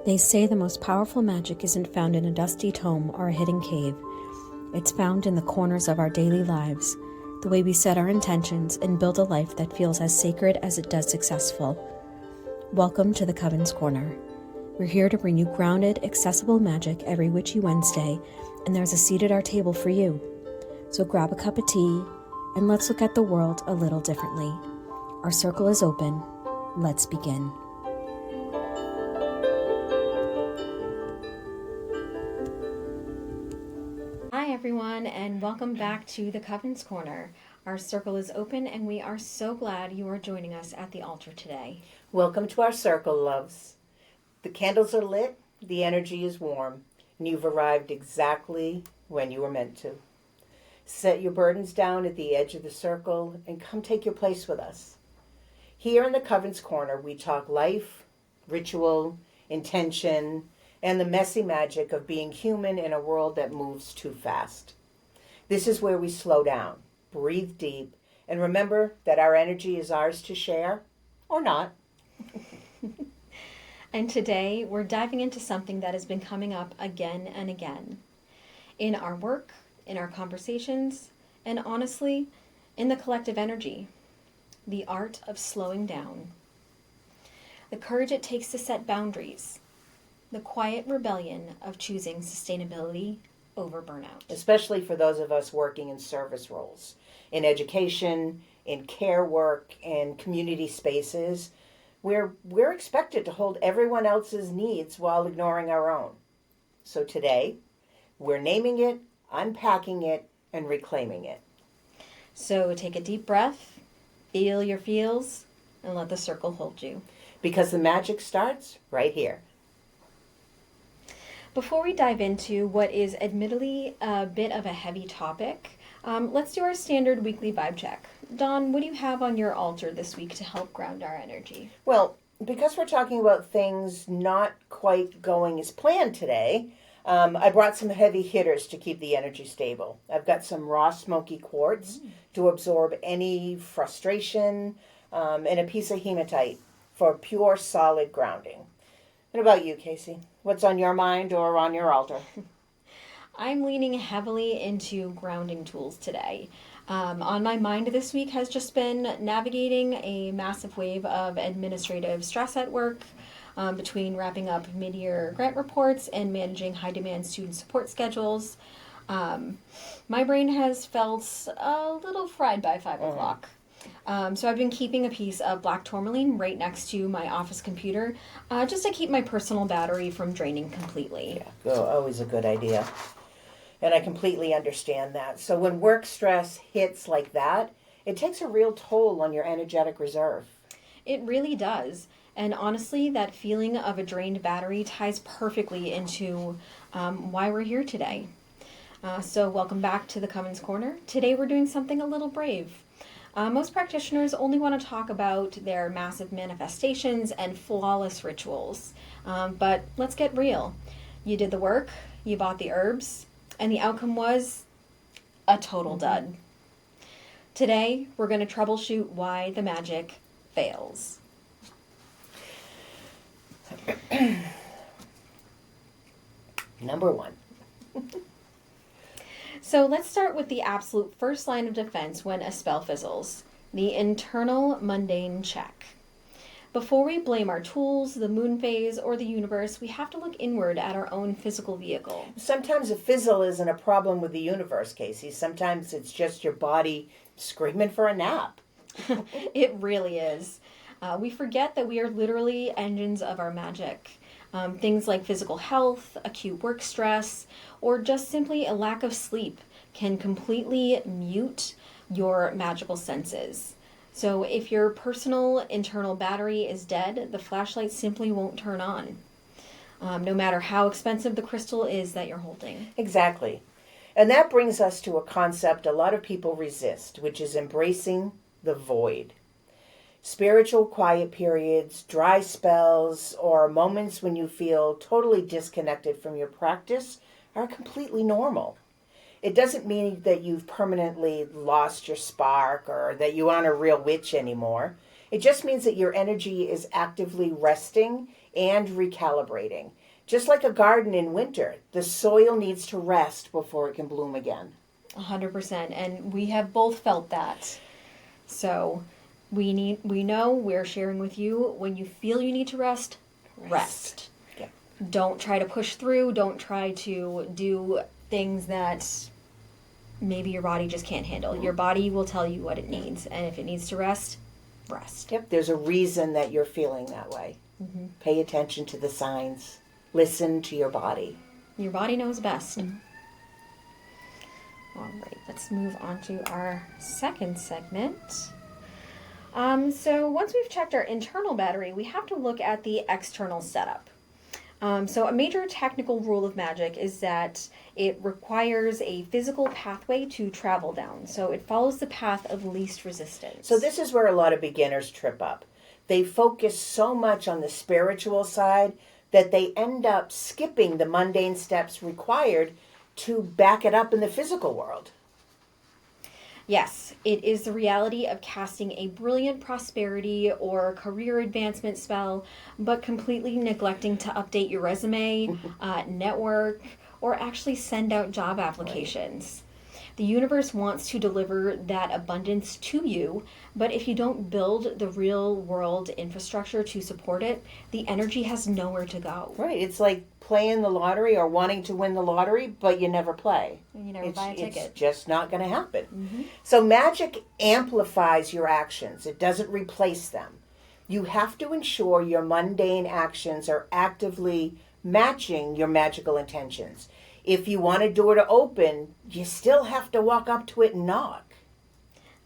They say the most powerful magic isn't found in a dusty tome or a hidden cave. It's found in the corners of our daily lives, the way we set our intentions and build a life that feels as sacred as it does successful. Welcome to the Coven's Corner. We're here to bring you grounded, accessible magic every witchy Wednesday, and there's a seat at our table for you. So grab a cup of tea, and let's look at the world a little differently. Our circle is open. Let's begin. Hi everyone, and welcome back to the Coven's Corner. Our circle is open, and we are so glad you are joining us at the altar today. Welcome to our circle, loves. The candles are lit, the energy is warm, and you've arrived exactly when you were meant to. Set your burdens down at the edge of the circle and come take your place with us. Here in the Coven's Corner, we talk life, ritual, intention, and the messy magic of being human in a world that moves too fast. This is where we slow down, breathe deep, and remember that our energy is ours to share, or not. And today, we're diving into something that has been coming up again and again. In our work, in our conversations, and honestly, in the collective energy. The art of slowing down. The courage it takes to set boundaries. The quiet rebellion of choosing sustainability over burnout. Especially for those of us working in service roles, in education, in care work, in community spaces, where we're expected to hold everyone else's needs while ignoring our own. So today, we're naming it, unpacking it, and reclaiming it. So take a deep breath, feel your feels, and let the circle hold you. Because the magic starts right here. Before we dive into what is admittedly a bit of a heavy topic, let's do our standard weekly vibe check. Dawn, what do you have on your altar this week to help ground our energy? Well, because we're talking about things not quite going as planned today, I brought some heavy hitters to keep the energy stable. I've got some raw smoky quartz to absorb any frustration, and a piece of hematite for pure solid grounding. What about you, Kacey? What's on your mind or on your altar? I'm leaning heavily into grounding tools today. On my mind this week has just been navigating a massive wave of administrative stress at work, between wrapping up mid-year grant reports and managing high-demand student support schedules. My brain has felt a little fried by 5 o'clock. So I've been keeping a piece of black tourmaline right next to my office computer, just to keep my personal battery from draining completely. Yeah, always a good idea. And I completely understand that. So when work stress hits like that, it takes a real toll on your energetic reserve. It really does. And honestly, that feeling of a drained battery ties perfectly into why we're here today. So welcome back to the Coven's Corner. Today we're doing something a little brave. Most practitioners only want to talk about their massive manifestations and flawless rituals. But let's get real. You did the work, you bought the herbs, and the outcome was a total dud. Today, we're going to troubleshoot why the magic fails. Number one. So let's start with the absolute first line of defense when a spell fizzles, the internal mundane check. Before we blame our tools, the moon phase, or the universe, we have to look inward at our own physical vehicle. Sometimes a fizzle isn't a problem with the universe, Kacey. Sometimes it's just your body screaming for a nap. It really is. We forget that we are literally engines of our magic. Things like physical health, acute work stress, or just simply a lack of sleep can completely mute your magical senses. So if your personal internal battery is dead, the flashlight simply won't turn on, no matter how expensive the crystal is that you're holding. Exactly. And that brings us to a concept a lot of people resist, which is embracing the void. Spiritual quiet periods, dry spells, or moments when you feel totally disconnected from your practice are completely normal. It doesn't mean that you've permanently lost your spark or that you aren't a real witch anymore. It just means that your energy is actively resting and recalibrating. Just like a garden in winter, the soil needs to rest before it can bloom again. 100%. And we have both felt that. So we know we're sharing with you, when you feel you need to rest. Yeah. Don't try to push through. Don't try to do things that maybe your body just can't handle. Your body will tell you what it needs. And if it needs to rest. Yep, there's a reason that you're feeling that way. Mm-hmm. Pay attention to the signs. Listen to your body. Your body knows best. Mm-hmm. All right, let's move on to our second segment. So once we've checked our internal battery, we have to look at the external setup. So a major technical rule of magic is that it requires a physical pathway to travel down. So it follows the path of least resistance. So this is where a lot of beginners trip up. They focus so much on the spiritual side that they end up skipping the mundane steps required to back it up in the physical world. Yes, it is the reality of casting a brilliant prosperity or career advancement spell, but completely neglecting to update your resume, network, or actually send out job applications. Right. The universe wants to deliver that abundance to you, but if you don't build the real world infrastructure to support it, the energy has nowhere to go. Right, it's like playing the lottery or wanting to win the lottery, but you never play. You never buy a ticket. It's just not going to happen. Mm-hmm. So magic amplifies your actions. It doesn't replace them. You have to ensure your mundane actions are actively matching your magical intentions. If you want a door to open, you still have to walk up to it and knock.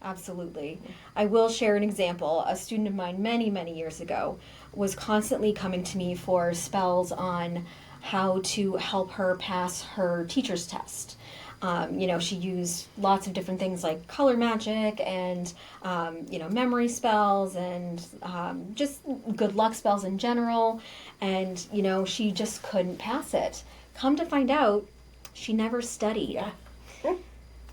Absolutely. I will share an example. A student of mine many, many years ago was constantly coming to me for spells on how to help her pass her teacher's test. She used lots of different things like color magic and, memory spells and just good luck spells in general. And, she just couldn't pass it. Come to find out, she never studied. Yeah.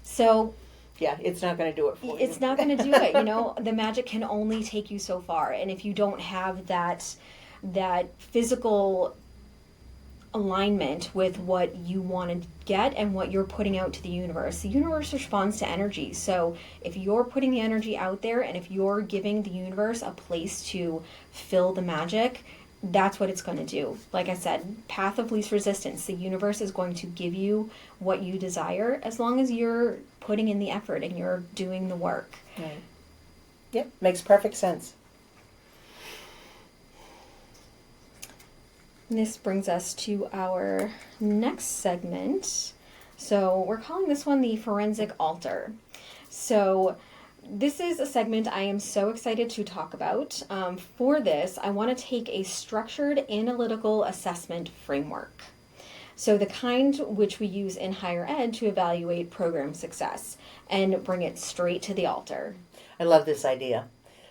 So... yeah, it's not going to do it for you. It's not going to do it. The magic can only take you so far. And if you don't have that physical alignment with what you want to get and what you're putting out to the universe responds to energy. So if you're putting the energy out there and if you're giving the universe a place to fill the magic, that's what it's going to do. Like I said, path of least resistance. The universe is going to give you what you desire as long as you're putting in the effort and you're doing the work. Right. Yep, makes perfect sense. And this brings us to our next segment. So we're calling this one the forensic altar. So this is a segment I am so excited to talk about. For this, I want to take a structured analytical assessment framework. So the kind which we use in higher ed to evaluate program success and bring it straight to the altar. I love this idea.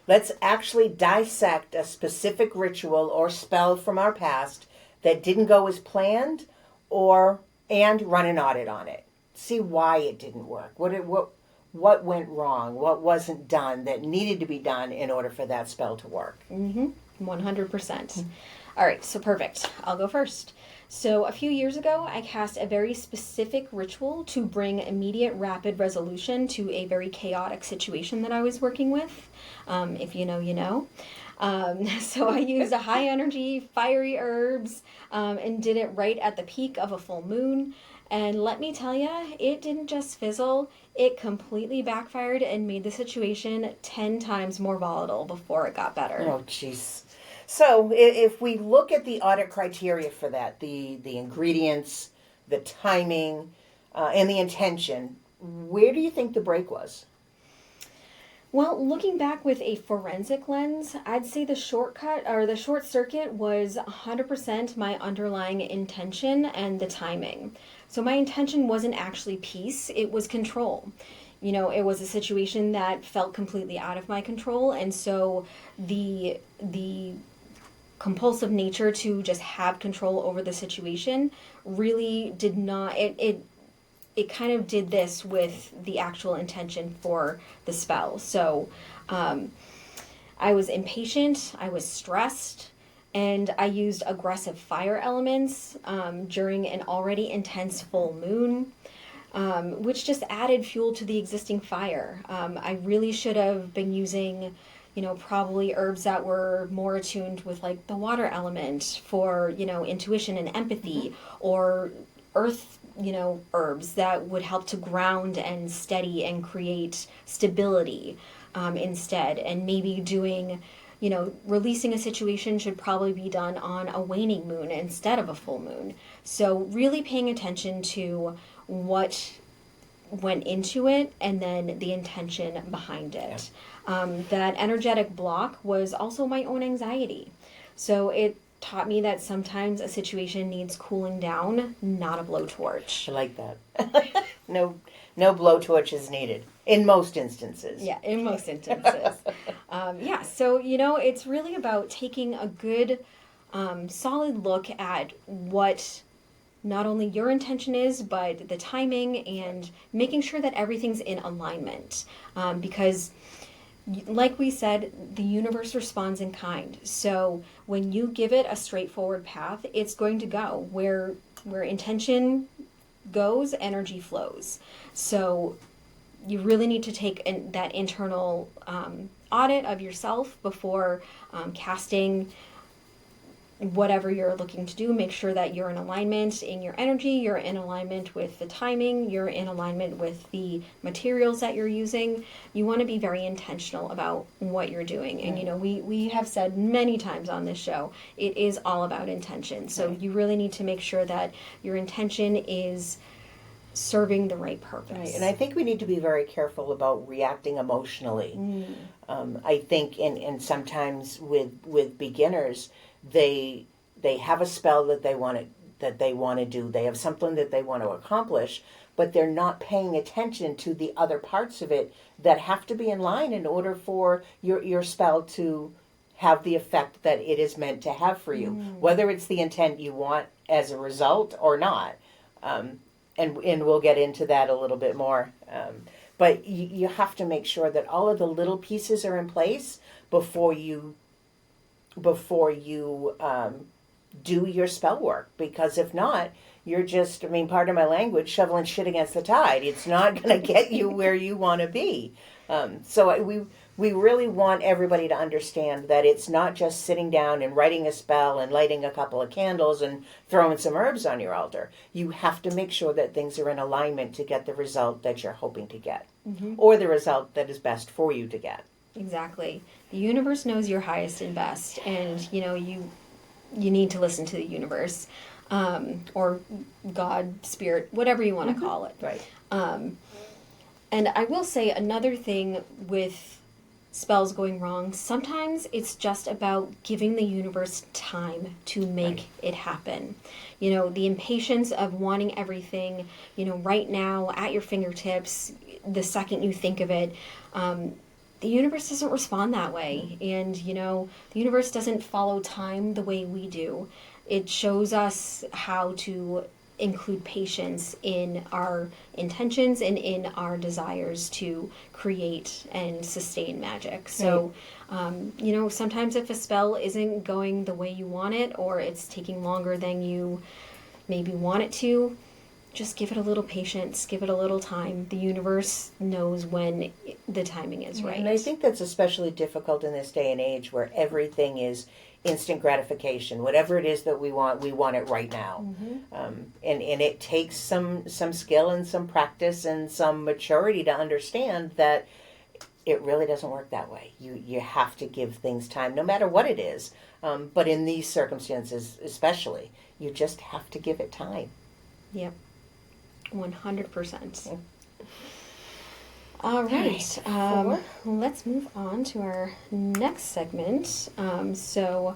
Let's actually dissect a specific ritual or spell from our past that didn't go as planned and run an audit on it. See why it didn't work. What went wrong? What wasn't done that needed to be done in order for that spell to work? 100%. All right, so perfect. I'll go first. So a few years ago, I cast a very specific ritual to bring immediate rapid resolution to a very chaotic situation that I was working with. If you know, you know. So I used a high energy, fiery herbs, and did it right at the peak of a full moon. And let me tell you, it didn't just fizzle, it completely backfired and made the situation 10 times more volatile before it got better. Oh, jeez. So if we look at the audit criteria for that, the ingredients, the timing, and the intention, where do you think the break was? Well, looking back with a forensic lens, I'd say the short circuit was 100% my underlying intention and the timing. So my intention wasn't actually peace, it was control. It was a situation that felt completely out of my control, and so the compulsive nature to just have control over the situation really did not, it kind of did this with the actual intention for the spell. So I was impatient, I was stressed, and I used aggressive fire elements during an already intense full moon, which just added fuel to the existing fire. I really should have been using, probably herbs that were more attuned with like the water element for, intuition and empathy, or earth, herbs that would help to ground and steady and create stability instead. And maybe doing, releasing a situation should probably be done on a waning moon instead of a full moon. So really paying attention to what went into it and then the intention behind it. That energetic block was also my own anxiety. So it taught me that sometimes a situation needs cooling down, not a blowtorch. I like that. No blowtorch is needed in most instances. Yeah, in most instances. So, it's really about taking a good, solid look at what not only your intention is, but the timing, and making sure that everything's in alignment. Because like we said, the universe responds in kind. So when you give it a straightforward path, it's going to go. Where intention goes, energy flows. So you really need to take that internal audit of yourself before casting whatever you're looking to do. Make sure that you're in alignment in your energy, you're in alignment with the timing, you're in alignment with the materials that you're using. You want to be very intentional about what you're doing. And we have said many times on this show, it is all about intention. So you really need to make sure that your intention is serving the right purpose. Right. And I think we need to be very careful about reacting emotionally. I think and sometimes with beginners, they have a spell that they want to do. They have something that they want to accomplish, but they're not paying attention to the other parts of it that have to be in line in order for your spell to have the effect that it is meant to have for you, whether it's the intent you want as a result or not. And we'll get into that a little bit more. But you have to make sure that all of the little pieces are in place before you do your spell work. Because if not, you're just, pardon my language, shoveling shit against the tide. It's not going to get you where you want to be. So we really want everybody to understand that it's not just sitting down and writing a spell and lighting a couple of candles and throwing some herbs on your altar. You have to make sure that things are in alignment to get the result that you're hoping to get, or the result that is best for you to get. Exactly. The universe knows your highest and best, and you need to listen to the universe, or God, spirit, whatever you want to call it. Right. And I will say another thing with spells going wrong, sometimes it's just about giving the universe time to make it happen. The impatience of wanting everything, right now at your fingertips, the second you think of it. The universe doesn't respond that way. And, the universe doesn't follow time the way we do. It shows us how to include patience in our intentions and in our desires to create and sustain magic. So, sometimes if a spell isn't going the way you want it, or it's taking longer than you maybe want it to, just give it a little patience, give it a little time. The universe knows when the timing is right. And I think that's especially difficult in this day and age where everything is instant gratification. Whatever it is that we want it right now. And it takes some skill and some practice and some maturity to understand that it really doesn't work that way. You have to give things time, no matter what it is. But in these circumstances especially, you just have to give it time. Yep. 100%. All right. Let's move on to our next segment. So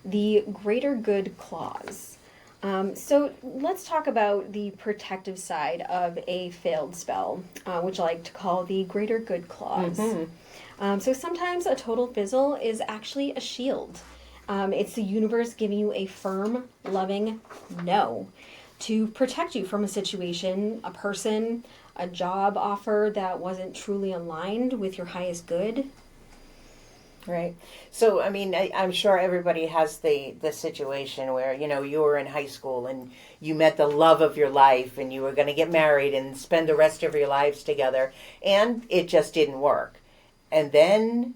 the greater good clause. So let's talk about the protective side of a failed spell, which I like to call the greater good clause. So sometimes a total fizzle is actually a shield. It's the universe giving you a firm, loving no to protect you from a situation, a person, a job offer that wasn't truly aligned with your highest good. Right. So, I mean, I'm sure everybody has the situation where, you were in high school and you met the love of your life and you were going to get married and spend the rest of your lives together, and it just didn't work. And then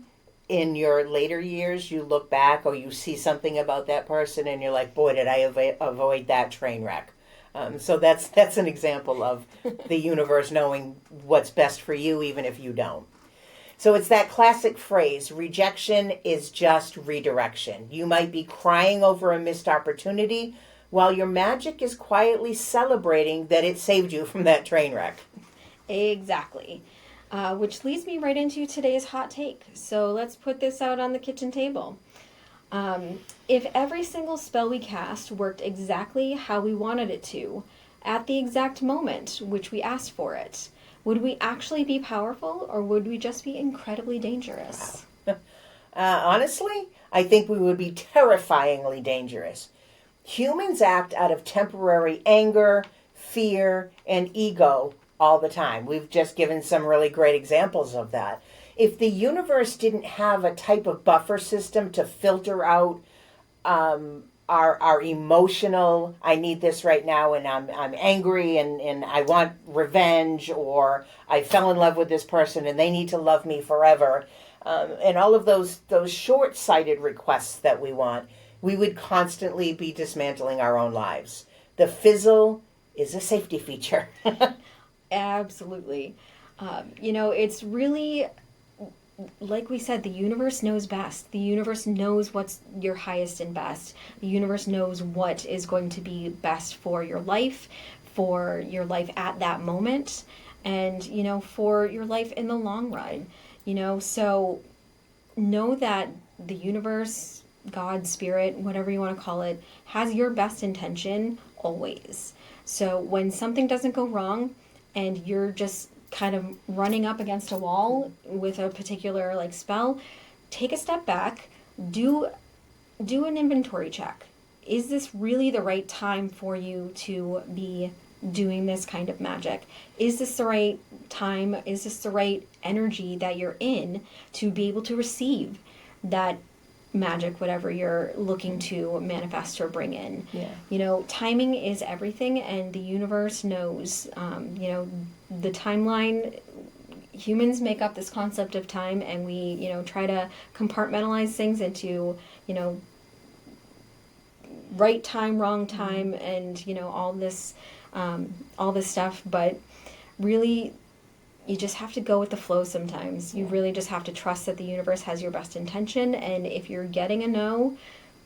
in your later years, you look back or you see something about that person and you're like, boy, did I avoid that train wreck. So that's an example of the universe knowing what's best for you, even if you don't. So it's that classic phrase, rejection is just redirection. You might be crying over a missed opportunity while your magic is quietly celebrating that it saved you from that train wreck. Exactly. Which leads me right into today's hot take. So let's put this out on the kitchen table. If every single spell we cast worked exactly how we wanted it to, at the exact moment which we asked for it, would we actually be powerful, or would we just be incredibly dangerous? Honestly, I think we would be terrifyingly dangerous. Humans act out of temporary anger, fear, and ego all the time. We've just given some really great examples of that. If the universe didn't have a type of buffer system to filter out our emotional, I need this right now and I'm angry and I want revenge, or I fell in love with this person and they need to love me forever, and all of those short-sighted requests that we want, we would constantly be dismantling our own lives. The fizzle is a safety feature. Absolutely. It's really, like we said, the universe knows best. The universe knows what's your highest and best. The universe knows what is going to be best for your life at that moment, and, for your life in the long run. So know that the universe, God, spirit, whatever you want to call it, has your best intention always. So when something doesn't go wrong and you're just kind of running up against a wall with a particular spell, take a step back, do an inventory check. Is this really the right time for you to be doing this kind of magic? Is this the right time? Is this the right energy that you're in to be able to receive that magic, whatever you're looking to manifest or bring in? Yeah. Timing is everything, and the universe knows. The timeline, humans make up this concept of time, and we try to compartmentalize things into right time, wrong time, and all this stuff. But really, you just have to go with the flow sometimes. You really just have to trust that the universe has your best intention, and if you're getting a no,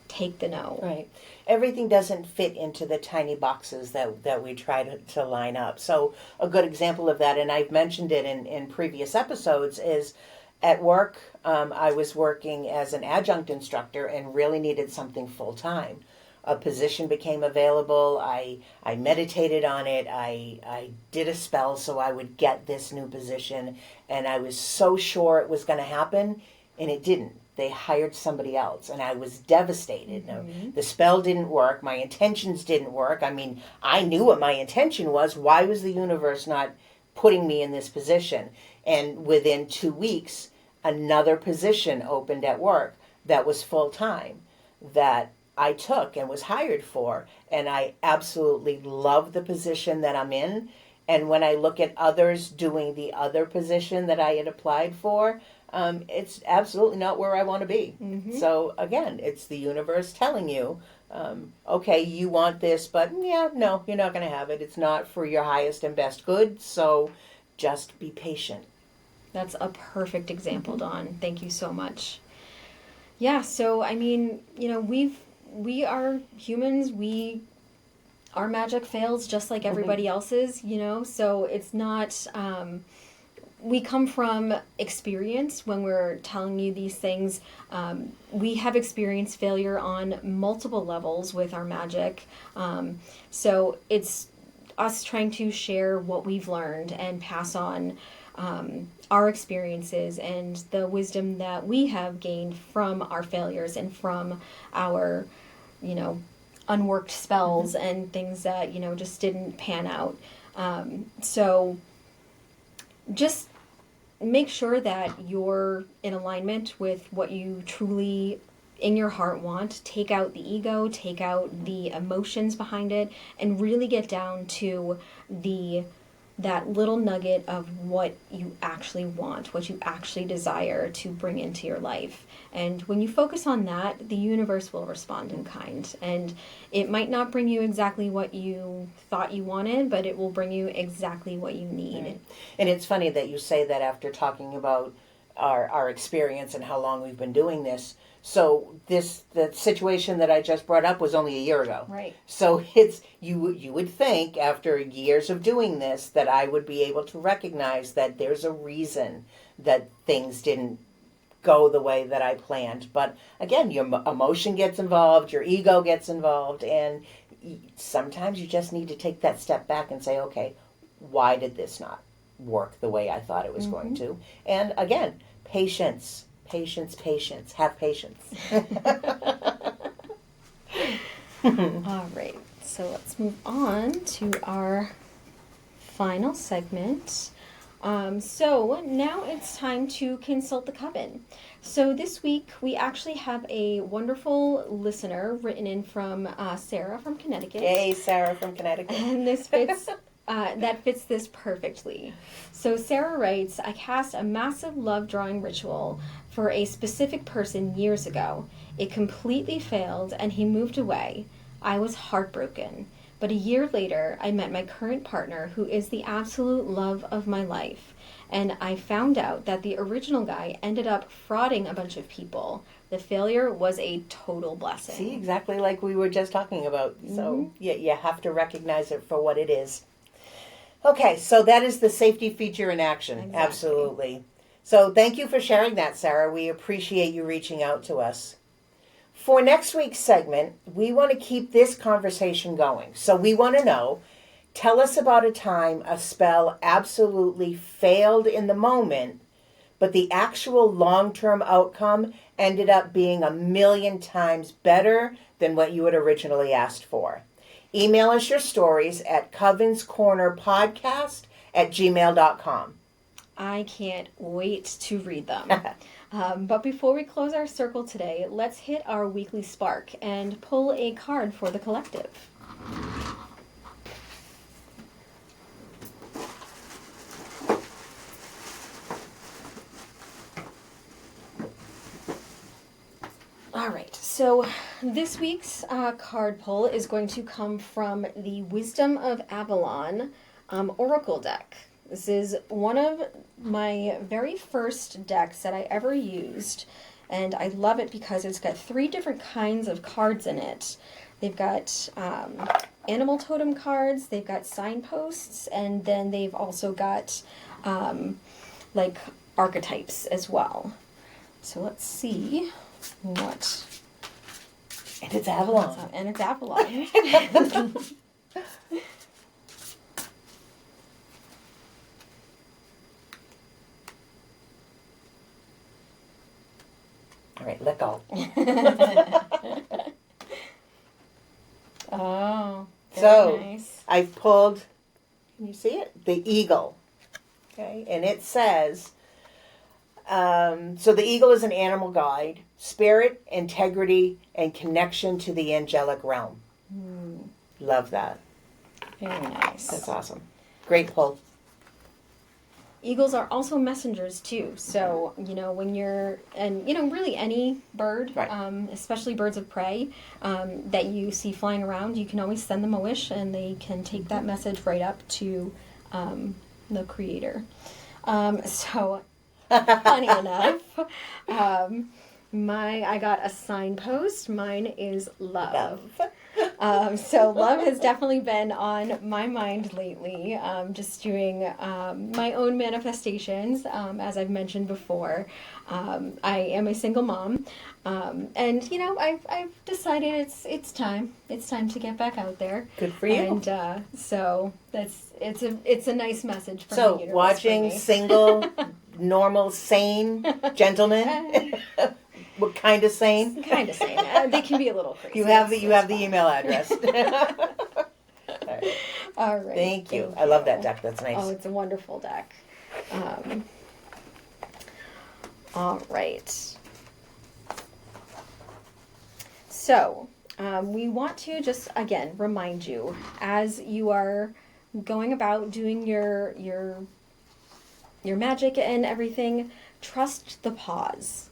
take the no. Right. Everything doesn't fit into the tiny boxes that we try to line up. So a good example of that, and I've mentioned it in previous episodes, is at work. I was working as an adjunct instructor and really needed something full-time. A position became available. I meditated on it. I did a spell so I would get this new position, and I was so sure it was going to happen, and it didn't. They hired somebody else, and I was devastated. Mm-hmm. Now, the spell didn't work. My intentions didn't work. I mean, I knew what my intention was. Why was the universe not putting me in this position? And within 2 weeks, another position opened at work that was full-time that I took and was hired for. And I absolutely love the position that I'm in. And when I look at others doing the other position that I had applied for, it's absolutely not where I want to be. Mm-hmm. So again, it's the universe telling you, okay, you want this, but no, you're not going to have it. It's not for your highest and best good. So just be patient. That's a perfect example, Dawn. Thank you so much. Yeah. So, I mean, we are humans. Our magic fails just like everybody else's, so it's not, we come from experience when we're telling you these things. We have experienced failure on multiple levels with our magic. So it's us trying to share what we've learned and pass on our experiences and the wisdom that we have gained from our failures and from our, unworked spells and things that, just didn't pan out. So just make sure that you're in alignment with what you truly in your heart want. Take out the ego, take out the emotions behind it, and really get down to that little nugget of what you actually want, what you actually desire to bring into your life. And when you focus on that, the universe will respond in kind. And it might not bring you exactly what you thought you wanted, but it will bring you exactly what you need. Right. And it's funny that you say that after talking about our experience and how long we've been doing this. So the situation that I just brought up was only a year ago. Right. So it's you would think after years of doing this that I would be able to recognize that there's a reason that things didn't go the way that I planned. But again, your emotion gets involved, your ego gets involved, and sometimes you just need to take that step back and say, okay, why did this not work the way I thought it was going to? And again, patience. Patience. Have patience. All right. So let's move on to our final segment. So now it's time to consult the Coven. So this week we actually have a wonderful listener written in from Sarah from Connecticut. Yay, Sarah from Connecticut. And this fits that fits this perfectly. So Sarah writes, I cast a massive love drawing ritual for a specific person years ago. It completely failed and he moved away. I was heartbroken. But a year later, I met my current partner, who is the absolute love of my life. And I found out that the original guy ended up frauding a bunch of people. The failure was a total blessing. See, exactly like we were just talking about. So you have to recognize it for what it is. Okay, so that is the safety feature in action. Exactly. Absolutely. So thank you for sharing that, Sarah. We appreciate you reaching out to us. For next week's segment, we want to keep this conversation going. So we want to know, tell us about a time a spell absolutely failed in the moment, but the actual long-term outcome ended up being 1,000,000 times better than what you had originally asked for. Email us your stories at covenscornerpodcast@gmail.com. I can't wait to read them. But before we close our circle today, let's hit our weekly spark and pull a card for the collective. All right, so this week's card pull is going to come from the Wisdom of Avalon Oracle deck. This is one of my very first decks that I ever used, and I love it because it's got 3 different kinds of cards in it. They've got animal totem cards, they've got signposts, and then they've also got like archetypes as well. So let's see what. And it's Avalon. And it's Avalon. All right, let go. Oh, so nice. I've pulled, can you see it? The eagle. Okay, and it says, so the eagle is an animal guide, spirit, integrity, and connection to the angelic realm. Love that. Very nice. That's awesome. Great pull. Eagles are also messengers too. So, when you're, and really any bird, Right. Especially birds of prey, that you see flying around, you can always send them a wish and they can take that message right up to the creator. So, funny enough, I got a signpost. Mine is love. So love has definitely been on my mind lately. Just doing my own manifestations, as I've mentioned before. I am a single mom, and I've decided it's time. It's time to get back out there. Good for you. And so it's a nice message from the So universe watching for me. single, normal, sane gentlemen. What kind of sane? Kind of sane. They can be a little crazy. You have the email address. All right. Thank you. I love that deck. That's nice. Oh, it's a wonderful deck. All right. So, we want to just, again, remind you, as you are going about doing your magic and everything, trust the pause.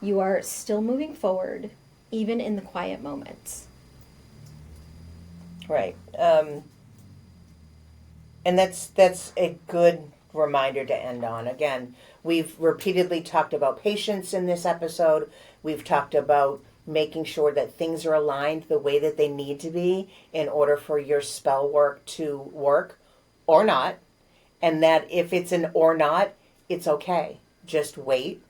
You are still moving forward, even in the quiet moments. Right. And that's a good reminder to end on. Again, we've repeatedly talked about patience in this episode. We've talked about making sure that things are aligned the way that they need to be in order for your spell work to work or not. And that if it's an or not, it's okay. Just wait,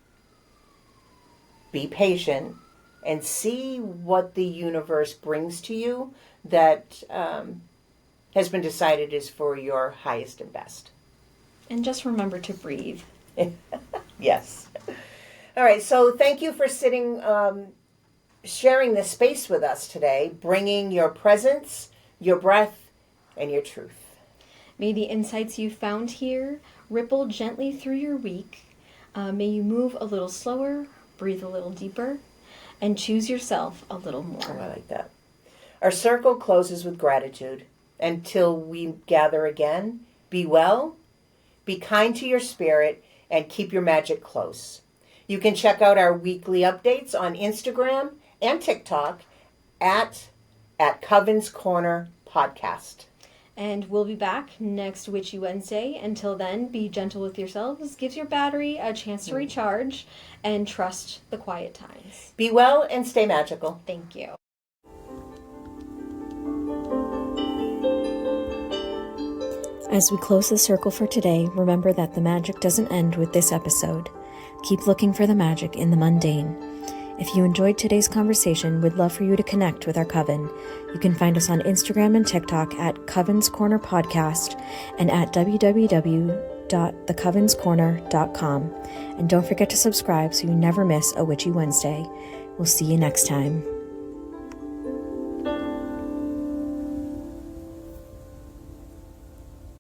be patient, and see what the universe brings to you that has been decided is for your highest and best. And just remember to breathe. Yes. All right, so thank you for sharing this space with us today, bringing your presence, your breath, and your truth. May the insights you found here ripple gently through your week. May you move a little slower, breathe a little deeper, and choose yourself a little more. Oh, I like that. Our circle closes with gratitude. Until we gather again, be well, be kind to your spirit, and keep your magic close. You can check out our weekly updates on Instagram and TikTok at Coven's Corner Podcast. And we'll be back next Witchy Wednesday. Until then, be gentle with yourselves, give your battery a chance to recharge, and trust the quiet times. Be well and stay magical. Thank you. As we close the circle for today, remember that the magic doesn't end with this episode. Keep looking for the magic in the mundane. If you enjoyed today's conversation, we'd love for you to connect with our Coven. You can find us on Instagram and TikTok at Coven's Corner Podcast and at www.thecovenscorner.com. And don't forget to subscribe so you never miss a Witchy Wednesday. We'll see you next time.